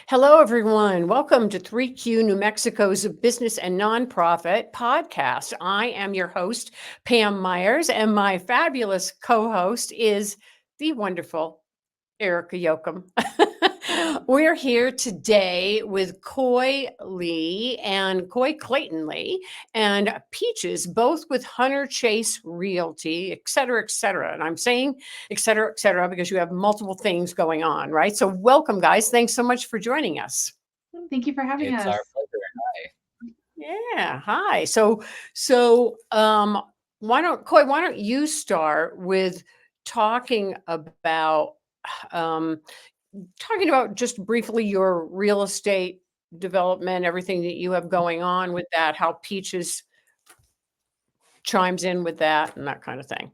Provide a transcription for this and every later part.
Hello, everyone. Welcome to 3Q New Mexico's Business and Nonprofit podcast. I am your host, Pam Myers, and my fabulous co host is the wonderful Erica Yoakum. We're here today with Khoi Lee and Khoi Clayton Lee and Peaches, both with Hunter Chase Realty, et cetera, et cetera. And I'm saying et cetera, because you have multiple things going on, right? So welcome, guys. Thanks so much for joining us. Thank you for having It's us. our pleasure. Yeah. Hi. So why don't you start with talking about um just briefly your real estate development, everything that you have going on with that, how Peaches chimes in with that and that kind of thing.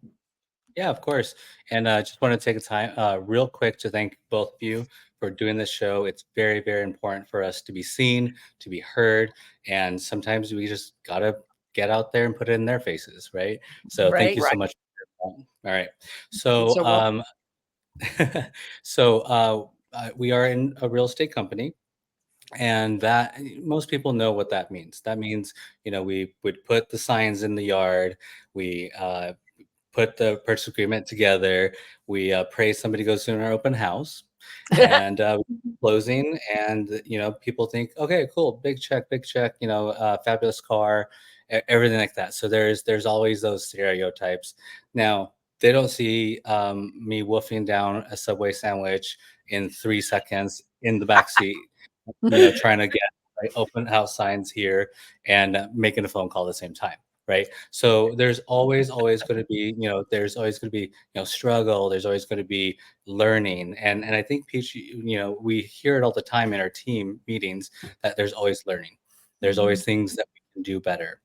Yeah, of course. And just want to take a time real quick to thank both of you for doing this show. It's very, very important for us to be seen, to be heard. And sometimes we just got to get out there and put it in their faces, right? So thank Right. you so much. All right. So, So well, we are in a real estate company. And that most people know what that means. That means, we would put the signs in the yard. We put the purchase agreement together. We pray somebody goes to our open house, and closing. And people think, okay, cool, big check. Fabulous car, everything like that. So there's always those stereotypes. Now they don't see me wolfing down a Subway sandwich in 3 seconds in the back seat, trying to get open house signs here and making a phone call at the same time. Right. So there's always going to be, there's always going to be, struggle. There's always going to be learning. And I think, Peach, we hear it all the time in our team meetings that there's always learning. There's always things that we can do better.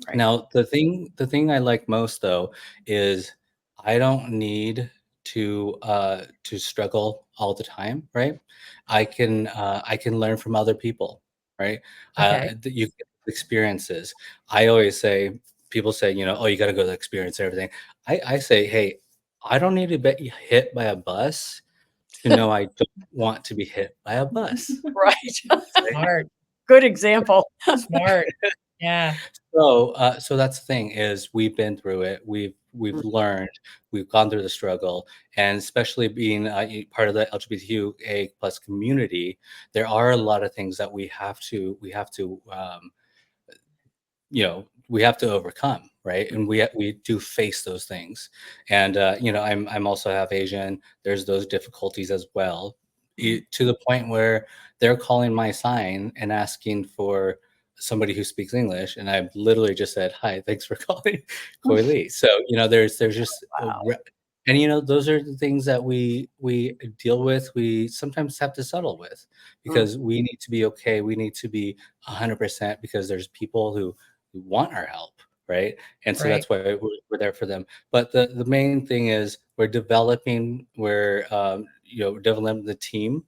right. Now, the thing I like most though is I don't need to struggle all the time, right? I can learn from other people, right? Okay. You get experiences. I always say, people say, oh, you got to go to the experience and everything. I say, hey, I don't need to be hit by a bus to know I don't want to be hit by a bus. Right. Right? Smart. Good example. Smart. Yeah. So that's the thing is we've been through it. We've learned. We've gone through the struggle, and especially being part of the LGBTQA plus community, there are a lot of things that we have to overcome, right? And we do face those things. And I'm also half Asian. There's those difficulties as well, to the point where they're calling my sign and asking for somebody who speaks English, and I've literally just said, hi, thanks for calling Khoi Le. So there's just Wow. and those are the things that we deal with. We sometimes have to settle with, Mm, because we need to be okay. We need to be 100%, because there's people who want our help, right? And so Right. that's why we're there for them. But the main thing is we're developing the team,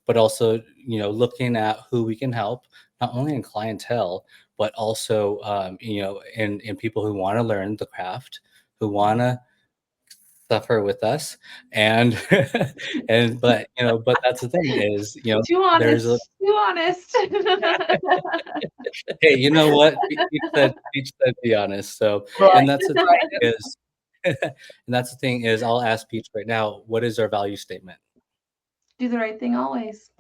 but also looking at who we can help, not only in clientele, but also in people who want to learn the craft, who want to suffer with us. And but that's the thing is, Too there's a honest. Too honest. hey, you know what? Each said be honest. So, right. and that's the thing is, and that's the thing is, I'll ask Peach right now, what is our value statement? Do the right thing always.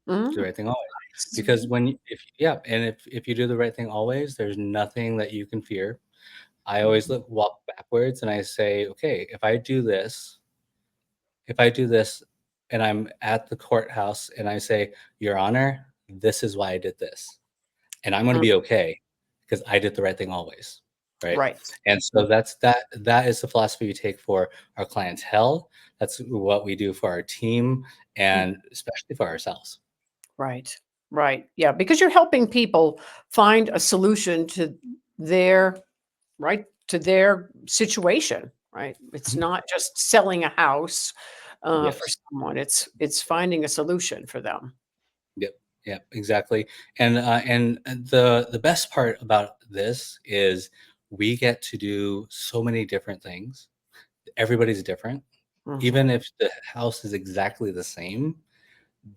Do the Mm, right thing always. nice. Because if you do the right thing always, there's nothing that you can fear. I always walk backwards and I say, okay, if I do this, and I'm at the courthouse and I say, Your Honor, this is why I did this, and I'm going to Mm, be okay because I did the right thing always, right? right. And so that is the philosophy we take for our clientele. That's what we do for our team, Mm, and especially for ourselves. right. Right. Yeah. Because you're helping people find a solution to their to their situation, right? It's Mhm. not just selling a house for Yes. someone. It's finding a solution for them. Yep. Yep. Exactly. And the best part about this is we get to do so many different things. Everybody's different. Mhm. Even if the house is exactly the same,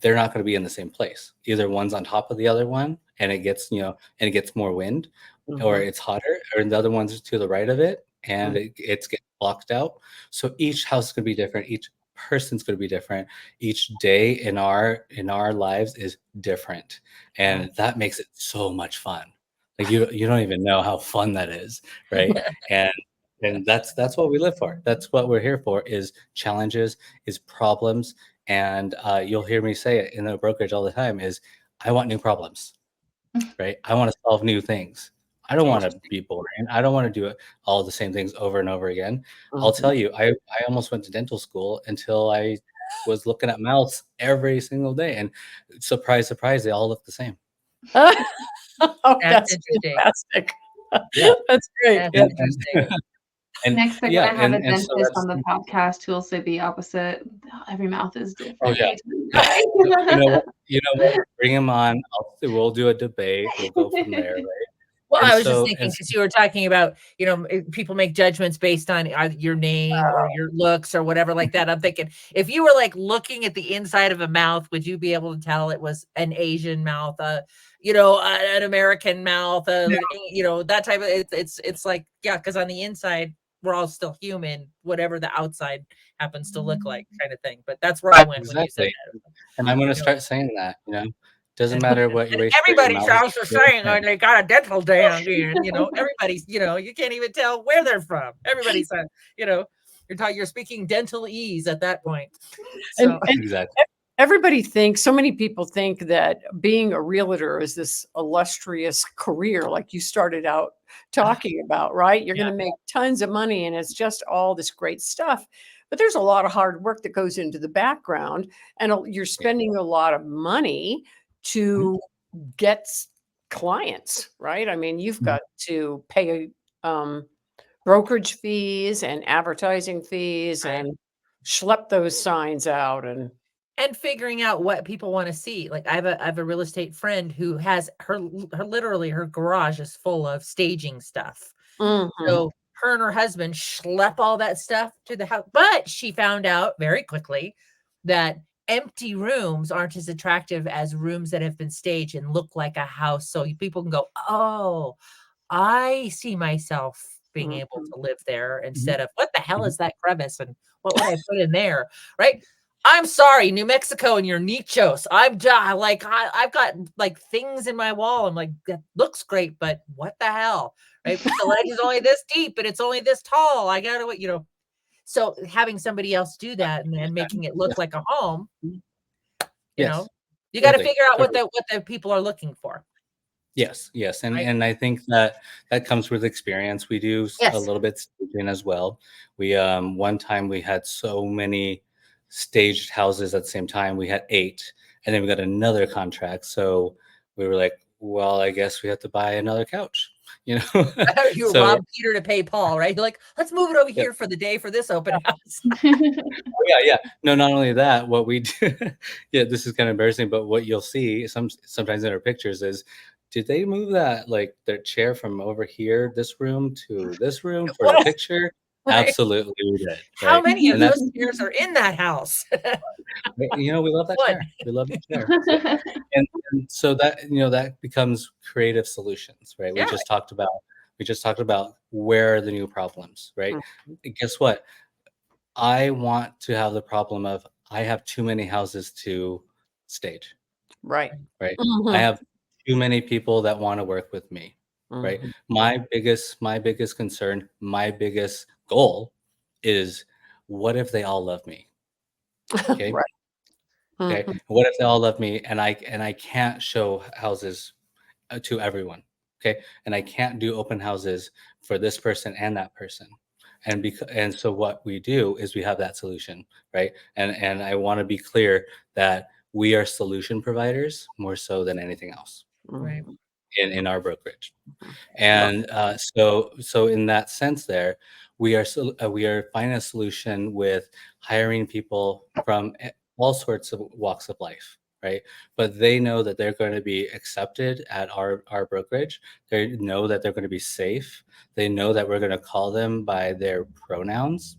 they're not going to be in the same place. Either one's on top of the other one and it gets, and it gets more wind, or Mhm. it's hotter, or the other one's to the right of it and Mm. it's getting blocked out. So each house is going to be different. Each person's going to be different. Each day in our lives is different. Right. And that makes it so much fun. Like you don't even know how fun that is, right? And that's what we live for. That's what we're here for, is challenges, is problems. And you'll hear me say it in the brokerage all the time, is I want new problems, right? I want to solve new things. I don't want to Interesting. be boring. I don't want to do it all the same things over and over again. I'll Mhm. tell you, I almost went to dental school until I was looking at mouths every single day. And surprise, surprise, they all look the same. Oh, That's that's interesting. fantastic. Yeah. That's great. That's Yeah. interesting. And Next, they're yeah, gonna have a and so dentist that's on the podcast who will say the opposite. Every mouth is oh different. yeah. Let me tell you Yeah. You know what? guys. You know what? Bring him on. We'll do a debate. We'll go from there, right? Well, And I was just so thinking and because you were talking about, people make judgments based on your name or your looks or whatever like that. I'm thinking if you were like looking at the inside of a mouth, would you be able to tell it was an Asian mouth, an American mouth, that type of it's like, yeah, because on the inside we're all still human, whatever the outside happens to look like, kind of thing. But that's where I went when you said exactly. that. And I'm gonna You know, start saying that, Doesn't and matter what and race your everybody mouth is starts to still saying, the "Oh, same. they got a dental dam in," everybody's, you can't even tell where they're from. Everybody's, you're speaking dental-ese at that point. So, And Exactly. everybody thinks, so many people think that being a realtor is this illustrious career, like you started out talking about, right? You're yeah, going to make tons of money and it's just all this great stuff. But there's a lot of hard work that goes into the background, and you're Yeah. spending a lot of money Mhm. to get clients, right? I mean, you've Mhm. got to pay um, brokerage fees and advertising fees right. and schlep those signs out and And figuring out what people want to see. Like I have a real estate friend who has literally her garage is full of staging stuff. Mhm. So her and her husband schlep all that stuff to the house. But she found out very quickly that empty rooms aren't as attractive as rooms that have been staged and look like a house. So people can go, oh, I see myself being able Mhm. to live there Mhm. instead of what the hell Mhm. is that crevice and what would I put in there? Right. I'm sorry, New Mexico and your nichos. I've got like things in my wall. I'm like, that looks great, but what the hell? Right. But the ledge is only this deep and it's only this tall. I gotta, so having somebody else do that and then making it look Yes. like a home, Mhm. you know, Yes. you got to Totally. figure out Totally. what the people are looking for. Yes, yes, and Right. and I think that comes with experience. We do a Yes. little bit staging as well. We one time we had so many staged houses at the same time. We had 8, and then we got another contract. So we were like, well, I guess we have to buy another couch, you know. You So rob Peter to pay Paul, right? You're like, let's move it over yeah, here for the day for this open house. oh, yeah, yeah. No, not only that, what we do, yeah, this is kind of embarrassing, but what you'll see sometimes in our pictures is, did they move that like their chair from over here, this room to this room for the What? picture? Right? Absolutely, we did, How right? many of And that's those chairs are in that house? we love that One. chair. We love that chair. So, and so that that becomes creative solutions, right? Yeah. We just talked about where are the new problems, right? Mhm. And guess what? I want to have the problem of I have too many houses to stage, Right. right? I Mhm. have too many people that want to work with me, right? Mhm. My biggest concern, my biggest goal is what if they all love me? Okay? Right. Okay. Mhm. What if they all love me and I can't show houses to everyone? Okay? And I can't do open houses for this person and that person. And so what we do is we have that solution, right? And I want to be clear that we are solution providers more so than anything else Right. Mhm. in our brokerage. Mhm. Right. And so in that sense, there we are finding a solution with hiring people from all sorts of walks of life, right? But they know that they're going to be accepted at our brokerage. They know that they're going to be safe. They know that we're going to call them by their pronouns,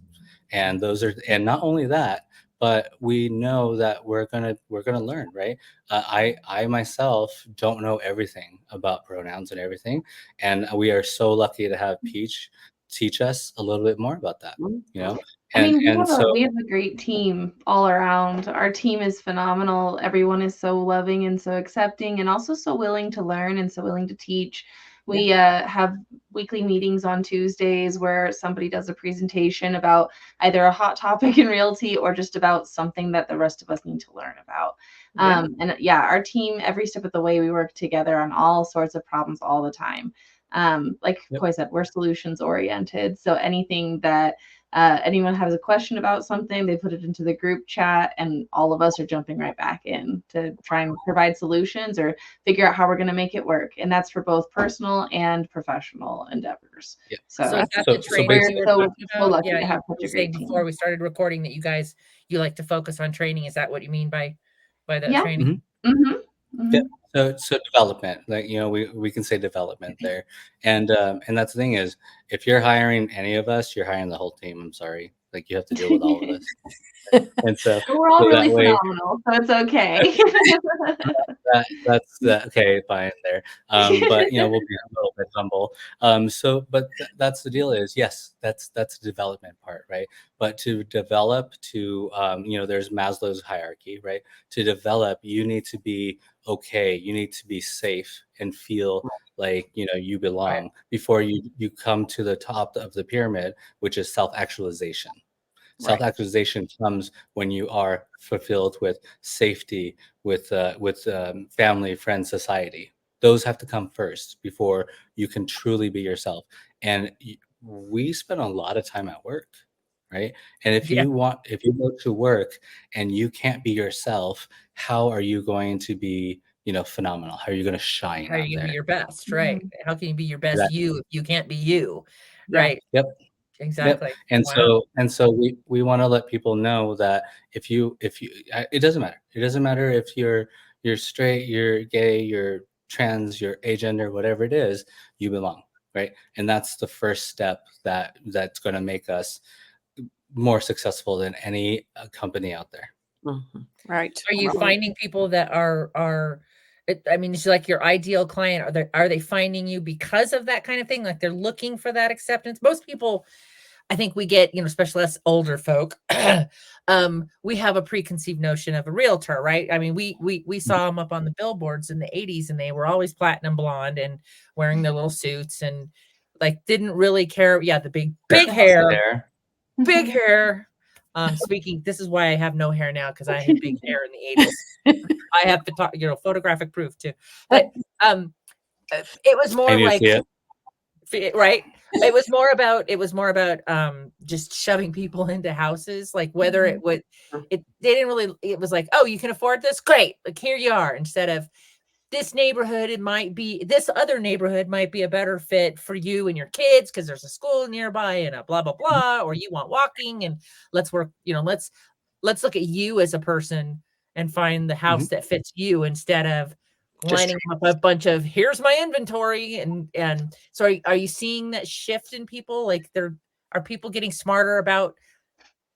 and not only that, but we know that we're gonna learn, right? I myself don't know everything about pronouns and everything, and we are so lucky to have Peach teach us a little bit more about that, you know. I mean, And so we have a great team all around. Our team is phenomenal. Everyone is so loving and so accepting and also so willing to learn and so willing to teach. We have weekly meetings on Tuesdays where somebody does a presentation about either a hot topic in realty or just about something that the rest of us need to learn about. And our team, every step of the way, we work together on all sorts of problems all the time. Like Yep. Khoi said, we're solutions oriented. So anything that anyone has a question about something, they put it into the group chat, and all of us are jumping right back in to try and provide solutions or figure out how we're going to make it work. And that's for both personal and professional endeavors. Yeah. So, So is that So- the so training basically- you were so talking about? lucky Yeah, to have you such were a saying great team. before we started recording that you like to focus on training. Is that what you mean by that Yeah. training? Yeah. So development, like, you know, we can say development there, and that's the thing is, if you're hiring any of us, you're hiring the whole team. I'm sorry, like, you have to deal with all of us, and so We're all so really that way, phenomenal, so it's okay. that's okay, fine there. But, you know, we'll be a little bit humble. But that's the deal is, yes, that's the development part, right? But to develop, you know, there's Maslow's hierarchy, right? To develop, you need to be okay. You need to be safe and feel like, you know, you belong before you come to the top of the pyramid, which is self-actualization. Self-actualization comes when you are fulfilled with safety, with family, friends, society. Those have to come first before you can truly be yourself. And we spend a lot of time at work, right? And if Yeah. if you go to work and you can't be yourself, how are you going to be, you know, phenomenal? How are you going to shine How are out you gonna be there? your best, right? How can you be your best Exactly. you if you can't be you, Yeah. right? Yep. Yep. Exactly. And Wow. so we want to let people know that it doesn't matter. It doesn't matter if you're straight, you're gay, you're trans, you're agender, whatever it is, you belong, right? And that's the first step that's going to make us more successful than any company out there. Right. Are you Well, finding people that I mean, it's like your ideal client. Are they finding you because of that kind of thing? Like they're looking for that acceptance? Most people, I think we get, you know, especially us older folk, we have a preconceived notion of a realtor, right? I mean, we saw them up on the billboards in the 80s and they were always platinum blonde and wearing their little suits and like didn't really care. Yeah, the big hair. Big hair. Speaking, this is why I have no hair now because I had big hair in the 80s. I have photographic proof too. But it was more I need to like, see it. right? It was more about just shoving people into houses, like whether it would they didn't really, it was like, oh, you can afford this? Great. Like here you are, instead of this other neighborhood might be a better fit for you and your kids because there's a school nearby and a blah blah blah, or you want walking and let's work, you know, let's look at you as a person and find the house that fits you instead of lining up a bunch of here's my inventory. And so are you seeing that shift in people? Like are people getting smarter about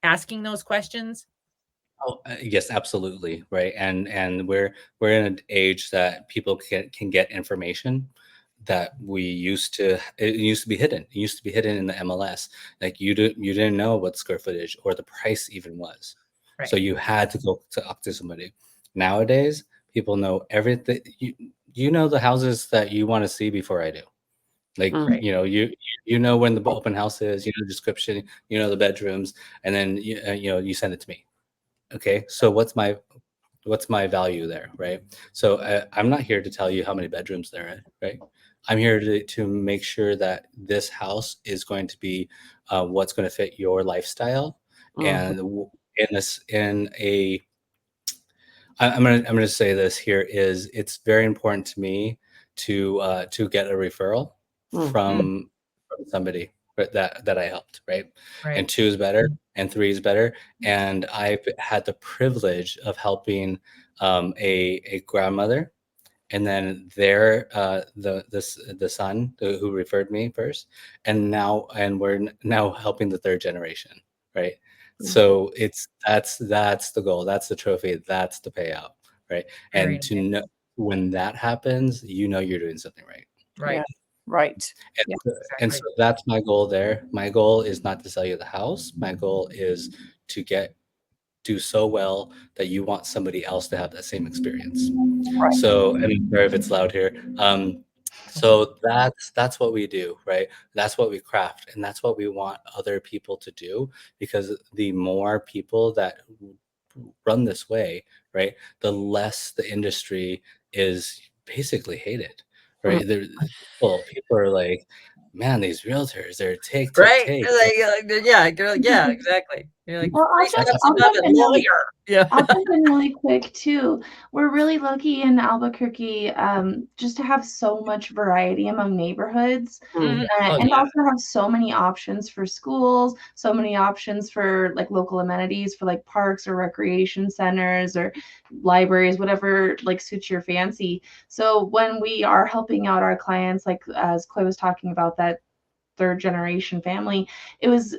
asking those questions? Oh, yes, absolutely, right. And we're in an age that people can get information that it used to be hidden. It used to be hidden in the MLS. Like you didn't know what square footage or the price even was. Right. So you had to go to up to somebody. Nowadays, people know everything. You know the houses that you want to see before I do. Like, Right. you know, you know when the open house is, you know the description, you know the bedrooms, and then you know, you send it to me. Okay, so what's my value there, right? So I'm not here to tell you how many bedrooms there are, right? I'm here to make sure that this house is going to be what's going to fit your lifestyle. And in this, in a, I'm gonna say this here is it's very important to me to get a referral from somebody that I helped, right? And 2 is better, and 3 is better. And I've had the privilege of helping a grandmother, and then the son who referred me first, and we're now helping the third generation, right? So that's the goal. That's the trophy. That's the payout, right? Very And to nice. know when that happens, you know you're doing something right. Right. Yeah. Right. And, Yeah. and so Exactly. that's my goal there. My goal is not to sell you the house. My goal is to do so well that you want somebody else to have that same experience. Right. So, and I'm sorry if it's loud here. So that's what we do, right? That's what we craft, and that's what we want other people to do, because the more people that run this way, right, the less the industry is basically hated, Mm. right? People are like, man, these realtors, they're take, take, Right. take. Yeah, girl, yeah, exactly. You're like Well, 3 steps I'll above jump it, in really lawyer. Yeah. I'll jump in really quick too. We're really lucky in Albuquerque, just to have so much variety among neighborhoods, Mm. Oh, and yeah. also have so many options for schools, so many options for like local amenities for like parks or recreation centers or libraries, whatever like suits your fancy. So when we are helping out our clients, like as Chloe was talking about that third generation family, it was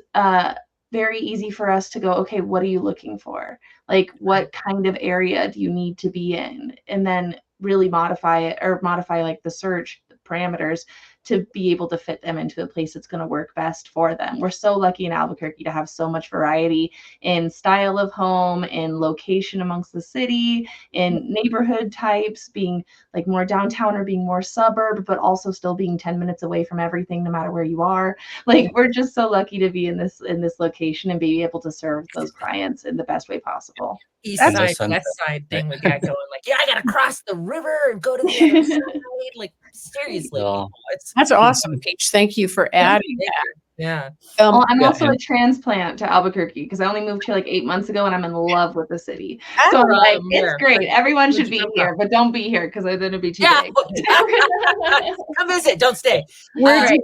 very easy for us to go, okay, what are you looking for? Like, what kind of area do you need to be in? And then really modify it, or modify like the search parameters to be able to fit them into a place that's going to work best for them. We're so lucky in Albuquerque to have so much variety in style of home, in location amongst the city, in neighborhood types, being like more downtown or being more suburb, but also still being 10 minutes away from everything, no matter where you are. Like, we're just so lucky to be in this location and be able to serve those clients in the best way possible. East And the side, sunset, west side right? thing we got going. Like, yeah, I gotta cross the river and go to the other side. Like, seriously, Well, people, it's That's awesome, Peach. Thank you for adding thank that. you. Yeah. Well, I'm yeah, also a transplant to Albuquerque because I only moved here like 8 months ago and I'm in love with the city. So I'm Ah, like, it's Where? great. Everyone Where'd should you be come from? here, but don't be here because then it'd be too Yeah. big. Come visit, don't stay. where'd you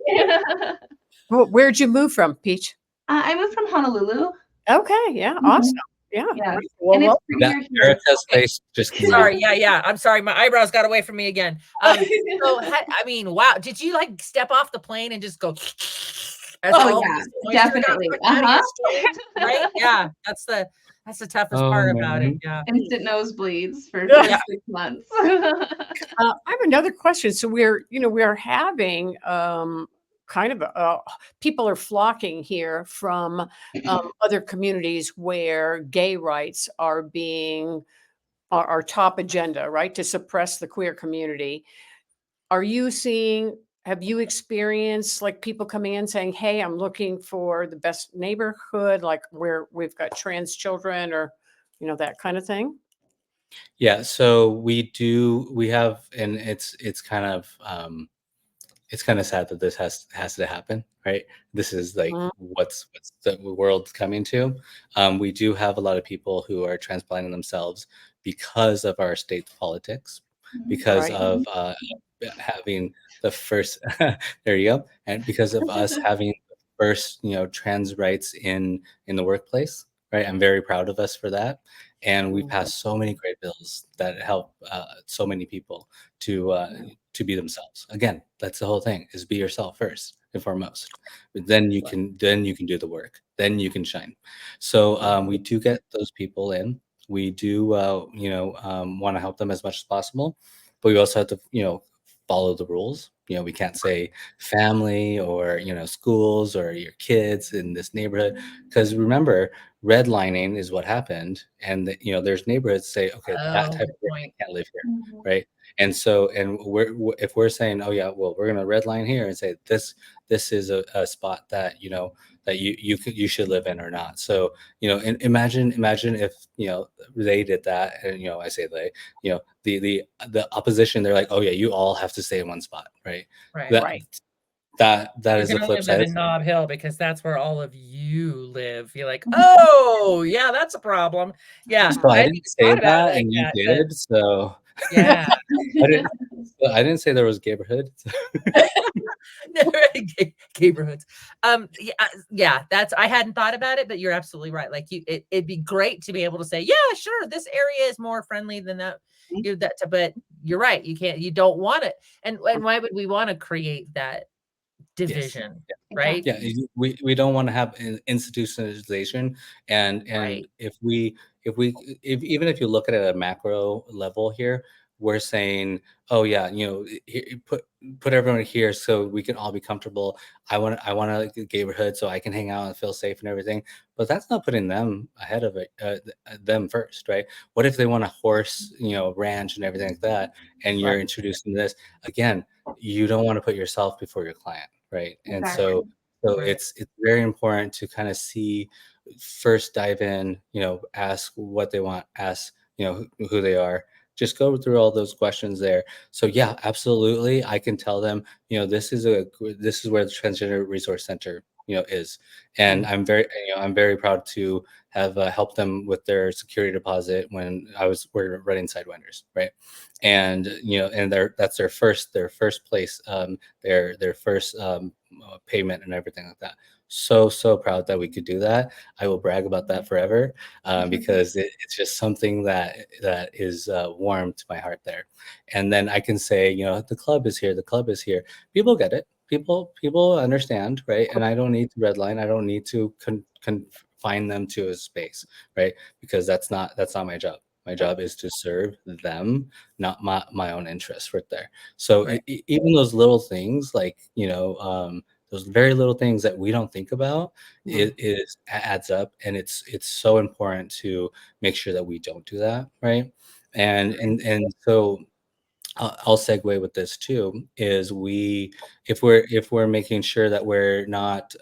Right. where'd you move from, Peach? I moved from Honolulu. Okay, yeah, awesome. Mhm. Yeah, Yeah. great. Well, And it's well, that prettier here. Erica's Okay. face just came Sorry, out. yeah. I'm sorry, my eyebrows got away from me again. So, I mean, wow, did you, like, step off the plane and just go as Oh all yeah, this moisture got definitely. sucked out of your skin, right? Uh-huh. Yeah, that's the toughest Oh part about it, man. yeah. Instant nosebleeds for yeah. 6 months. I have another question. So we're having kind of people are flocking here from other communities where gay rights are being are top agenda, right? To suppress the queer community. Are you seeing, have you experienced like people coming in saying, hey, I'm looking for the best neighborhood, like where we've got trans children or, that kind of thing? Yeah, so we have, and it's kind of sad that this has to happen, right? This is like Mhm. what's the world coming to. We do have a lot of people who are transplanting themselves because of our state politics, because Right. of having the first there you go, and because of us having the first trans rights in the workplace, right? I'm very proud of us for that, and we Mhm. passed so many great bills that help so many people to uh, to be themselves. Again, that's the whole thing, is be yourself first and foremost. But then you can do the work. Then you can shine. So we do get those people in. We do want to help them as much as possible, but we also have to follow the rules. We can't say family or schools or your kids in this neighborhood, because remember, redlining is what happened, and there's neighborhoods say, okay, that Oh, type good of person point. can't live here, Mhm. right? And so, and if we're saying, oh yeah, well, we're going to red line here and say this is a spot that that you should live in or not. So and imagine if they did that, and I say they, the opposition, they're like, oh yeah, you all have to stay in one spot, right? Right. That Right. that You're is the gonna flip live side. in Nob Hill because that's where all of you live. You're like, oh yeah, that's a problem. Yeah, So I I hadn't didn't even say thought about it that, like and you that, but did. So yeah. I didn't. I didn't say there was neighborhood. Neighborhoods. Yeah, that's, I hadn't thought about it, but you're absolutely right. Like it'd be great to be able to say, yeah, sure, this area is more friendly than that. But you're right. You don't want it. And why would we want to create that division, Yeah. right? Yeah, we don't want to have an institutionalization, and Right. if even if you look at it at a macro level here, we're saying, oh yeah, put everyone here so we can all be comfortable. I want a neighborhood so I can hang out and feel safe and everything, but that's not putting them ahead of it, them first, right? What if they want a horse, ranch and everything like that, and you're Right. introducing this again? You don't want to put yourself before your client, right? And Exactly. so Right. it's very important to kind of first dive in, ask what they want, ask, who they are, just go through all those questions there. So yeah, absolutely, I can tell them, this is where the Transgender Resource Center, is, and I'm very proud to have helped them with their security deposit when we're running Sidewinders, right? And and that's their first place, their first payment and everything like that. So proud that we could do that. I will brag about that forever, because it's just something that is warm to my heart there. And then I can say, the club is here. The club is here. People get it. People understand, right? And I don't need to redline. I don't need to confine them to a space, right? Because that's not my job. My job is to serve them, not my own interests right there. So Right. even those little things, like, those very little things that we don't think about, it adds up, and it's so important to make sure that we don't do that, right? And so I'll segue with this too. Is if we're making sure that we're not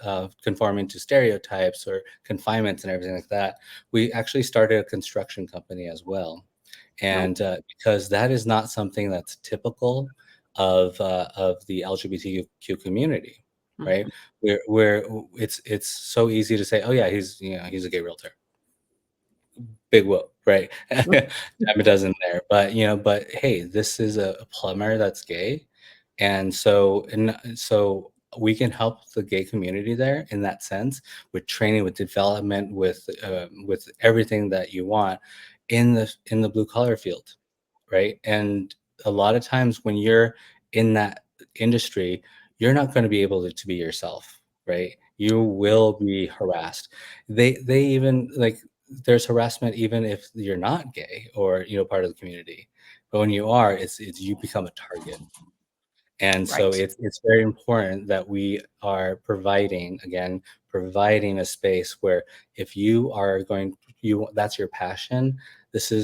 conforming to stereotypes or confinements and everything like that, we actually started a construction company as well, and because that is not something that's typical of the LGBTQ community, right? We're it's so easy to say, oh yeah, he's a gay realtor, big whoop, right? Dime a dozen there. But hey, this is a plumber that's gay, and so we can help the gay community there in that sense, with training, with development, with everything that you want in the blue collar field, right? And a lot of times when you're in that industry, you're not going to be able to be yourself, right? You will be harassed. They even, like, there's harassment even if you're not gay or part of the community, but when you are, it's you become a target. And so Right. it's very important that we are providing a space where, if you are going, that's your passion,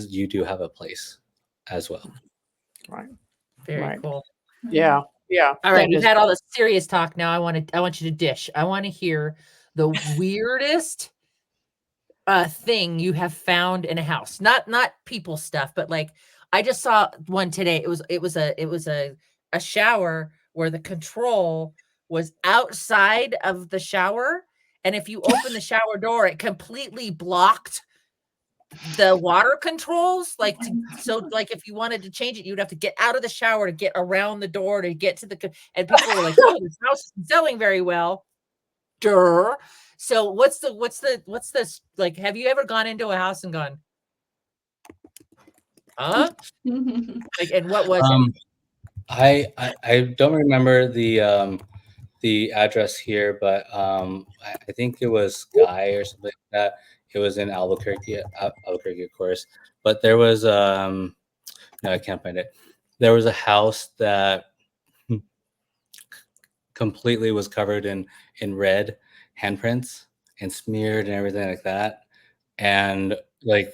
you do have a place as well. Right. Very Right. cool. Yeah. Yeah. All right, That we've is had all the serious talk. Now I want you to dish. I want to hear the weirdest thing you have found in a house. Not people stuff, but like I just saw one today. It was a shower where the control was outside of the shower, and if you open the shower door, it completely blocked the water controls. Like if you wanted to change it, you'd have to get out of the shower to get around the door to get to and people were like, "Oh, this house isn't selling very well." Durr. So what's this like? Have you ever gone into a house and gone, huh? Like, and what was it? Um, I don't remember the address here, but I think it was Guy or something like that. It was in Albuquerque, Albuquerque, of course. But there was no, I can't find it. There was a house that completely was covered in red handprints and smeared and everything like that, and like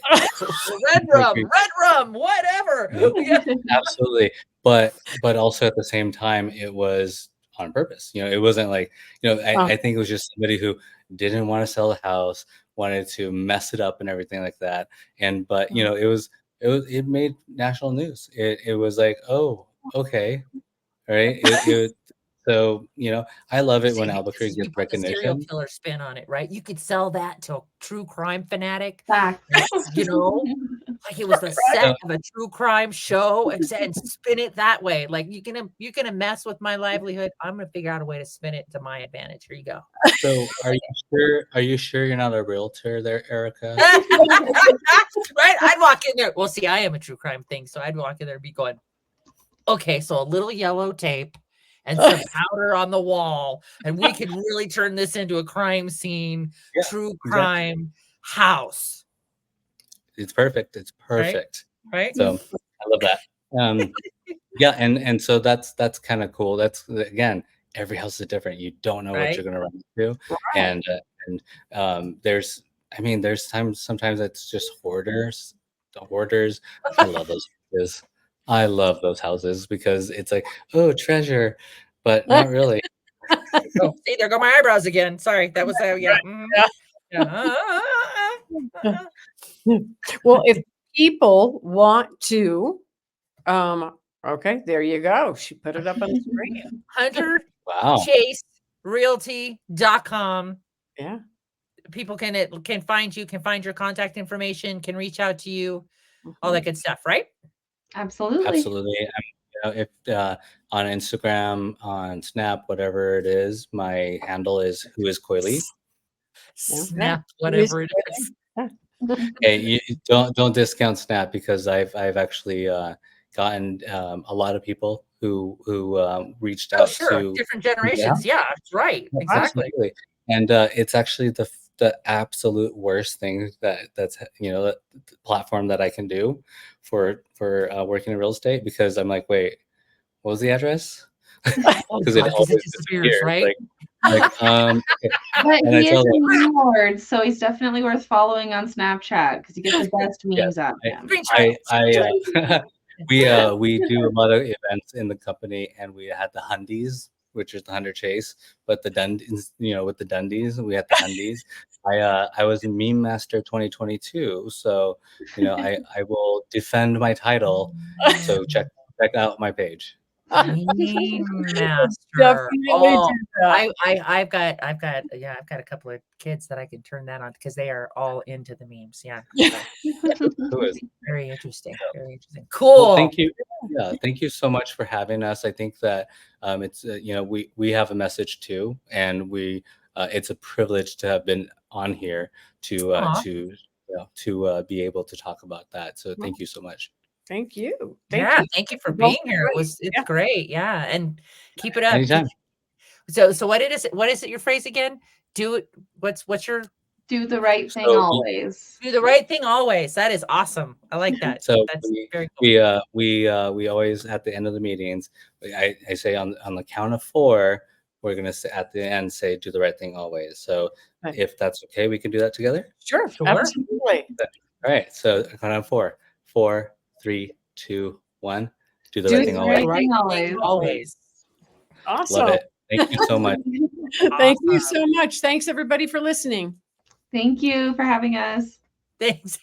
Red rum, whatever. Yeah. absolutely. But also at the same time, it was on purpose. It wasn't like, I think it was just somebody who didn't want to sell the house, wanted to mess it up and everything like that. But it made national news. It was like, oh, okay, right. So I love it See, when because Albuquerque you gets put the serial recognition. killer spin on it, right? You could sell that to a true crime fanatic, Facts. you know, like it was the set So, of a true crime show, and spin it that way. Like you gonna mess with my livelihood. I'm gonna figure out a way to spin it to my advantage. Here you go. so are you sure? Are you sure you're not a realtor there, Erica? Right? I'd walk in there. Well, see, I am a true crime thing, so I'd walk in there and be going, okay, so a little yellow tape and some powder on the wall, and we could really turn this into a crime scene, Yeah, true exactly. crime house. It's perfect. It's Right? perfect. Right? So I love that. Yeah, and so that's kind of cool. That's again, every house is different. You don't know what Right? you're gonna run into, Right. and there's, I mean, there's sometimes it's just hoarders, the hoarders. I love those houses. I love those houses because it's like, oh, treasure, but not really. Oh, see, there go my eyebrows again. Sorry, that was yeah. Mhm. Yeah. Yeah. Well, if people want to, okay, there you go. She put it up on the screen. Wow. HunterChaseRealty.com. Yeah. People can find you, can find your contact information, can reach out to you, all Mhm. that good stuff, right? Absolutely. Absolutely. I mean, if on Instagram, on Snap, whatever it is, my handle is who is Khoi Le. Yeah. Snap, Who is whatever it Khoi is. Le? Hey, you don't discount Snap because I've actually gotten a lot of people who reached Oh, out sure. to. Different Yeah, generations. Yeah, that's right. Exactly. absolutely. And it's actually the absolute worst thing that's the platform that I can do for working in real estate, because I'm like, wait, what was the address? Oh Because it God, because it always disappears, disappears. right? Okay. But And I he is tell a them, meme lord, so he's definitely worth following on Snapchat because you get the best yes, memes out of him. Screenshot. we do a lot of events in the company, and we had the Hundies, which is the Hunter Chase, but the Dundies, with the Dundies, we had the Hundies. I was in Meme Master 2022, so I will defend my title. So check out my page. Meme master. Definitely Oh, do that. I've got I've got a couple of kids that I can turn that on because they are all into the memes. Yeah. So Who is? very interesting. Very interesting. Well, Cool. thank you. Yeah, thank you so much for having us. I think that it's we have a message too, and it's a privilege to have been on here Aw. to be able to talk about that. So Well, thank you so much. thank you. Thank Yeah, you. thank you for You're both being here. great. It's Yeah. great. Yeah. And keep it up. Anytime. So what is it your phrase again? Do it. What's your Do the right thing So always. do the right thing always. That is awesome. I like that. So That's very cool. we always, at the end of the meetings, I say on the count of 4, we're gonna say at the end, say do the right thing always. So Right. if that's okay, we can do that together. Sure. Sure. Absolutely. All right. So count on 4. 4, 3, 2, 1. Do the Do right the thing the always. right Right thing thing always. always. Love Awesome. it. Thank you so much. Thank you Awesome. so much. Thanks everybody for listening. Thank you for having us. Thanks.